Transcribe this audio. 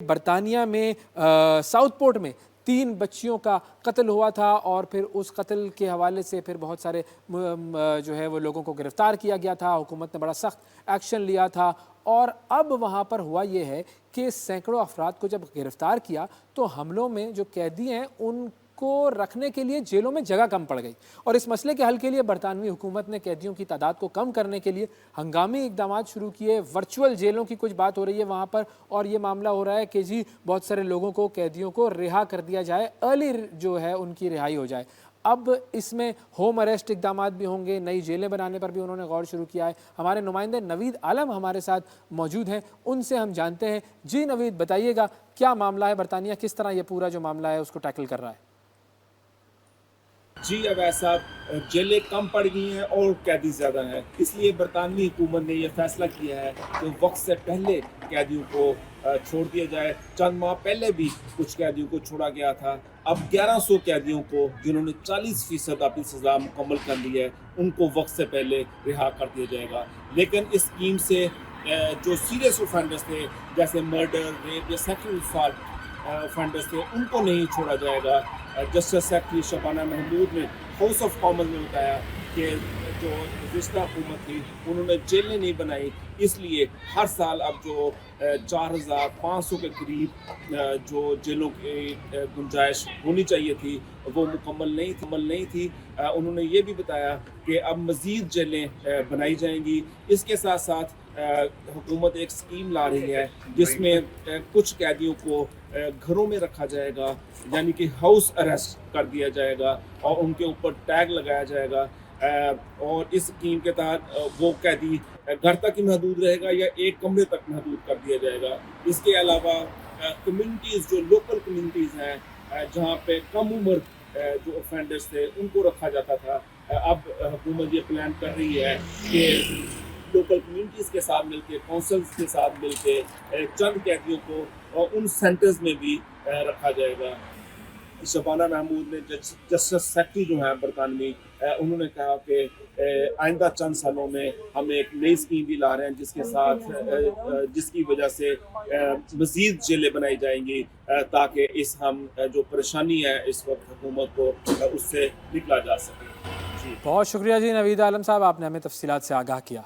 برطانیہ میں south port میں 3 بچیوں کا قتل ہوا تھا اور پھر اس قتل کے حوالے سے پھر بہت سارے جو ہے وہ لوگوں کو گرفتار کیا گیا تھا. حکومت نے بڑا سخت ایکشن لیا تھا اور اب وہاں پر ہوا یہ ہے کہ سینکڑوں افراد کو جب گرفتار کیا تو حملوں میں جو قیدی ہیں ان کو رکھنے کے لیے جیلوں میں جگہ کم پڑ گئی اور اس مسئلے کے حل کے لیے برطانوی حکومت نے قیدیوں کی تعداد کو کم کرنے کے لیے ہنگامی اقدامات شروع کیے. ورچوئل جیلوں کی کچھ بات ہو رہی ہے وہاں پر اور یہ معاملہ ہو رہا ہے کہ جی بہت سارے لوگوں کو قیدیوں کو رہا کر دیا جائے, ارلی جو ہے ان کی رہائی ہو جائے. اب اس میں ہوم اریسٹ اقدامات بھی ہوں گے, نئی جیلیں بنانے پر بھی انہوں نے غور شروع کیا ہے. ہمارے نمائندے نوید عالم ہمارے ساتھ موجود ہیں, ان سے ہم جانتے ہیں. جی نوید, بتائیے گا کیا معاملہ ہے, برطانیہ کس طرح یہ پورا جو معاملہ ہے اس کو ٹیکل کر رہا ہے؟ جی اویس صاحب, جیلیں کم پڑ گئی ہیں اور قیدی زیادہ ہیں, اس لیے برطانوی حکومت نے یہ فیصلہ کیا ہے کہ وقت سے پہلے قیدیوں کو چھوڑ دیا جائے. چند ماہ پہلے بھی کچھ قیدیوں کو چھوڑا گیا تھا. اب 1100 قیدیوں کو جنہوں نے 40% اپنی سزا مکمل کر لی ہے ان کو وقت سے پہلے رہا کر دیا جائے گا. لیکن اس اسکیم سے جو سیریس اوفینڈرز تھے جیسے مرڈر, ریپ یا سیکشل اسالٹ اوفینڈرز تھے ان کو نہیں چھوڑا جائے گا. جسٹس سیکرٹری شبانہ محمود نے ہاؤس آف کامنز میں بتایا کہ جو گزشتہ حکومت تھی انہوں نے جیلیں نہیں بنائی, اس لیے ہر سال اب جو 4500 کے قریب جو جیلوں کی گنجائش ہونی چاہیے تھی وہ مکمل نہیں تھی. انہوں نے یہ بھی بتایا کہ اب مزید جیلیں بنائی جائیں گی. اس کے ساتھ ساتھ حکومت ایک اسکیم لا رہی ہے جس میں کچھ قیدیوں کو گھروں میں رکھا جائے گا, یعنی کہ ہاؤس اریسٹ کر دیا جائے گا اور ان کے اوپر ٹیگ لگایا جائے گا. اور اس اسکیم کے تحت وہ قیدی گھر تک ہی محدود رہے گا یا ایک کمرے تک محدود کر دیا جائے گا. اس کے علاوہ کمیونٹیز, جو لوکل کمیونٹیز ہیں جہاں پہ کم عمر جو اوفینڈرز تھے ان کو رکھا جاتا تھا, اب حکومت یہ پلان کر رہی ہے کہ لوکل کمیونٹیز کے ساتھ مل کے, کونسلز کے ساتھ مل کے چند قیدیوں کو ان سینٹرز میں بھی رکھا جائے گا. شبانہ محمود نے جسٹس سیکرٹری جو ہیں برطانوی, انہوں نے کہا کہ آئندہ چند سالوں میں ہم ایک نئی اسکیم بھی لا رہے ہیں جس کے ساتھ جس کی وجہ سے مزید جیلیں بنائی جائیں گی تاکہ اس ہم جو پریشانی ہے اس وقت حکومت کو اس سے نکلا جا سکے. بہت شکریہ جی نوید عالم صاحب, آپ نے ہمیں تفصیلات سے آگاہ کیا.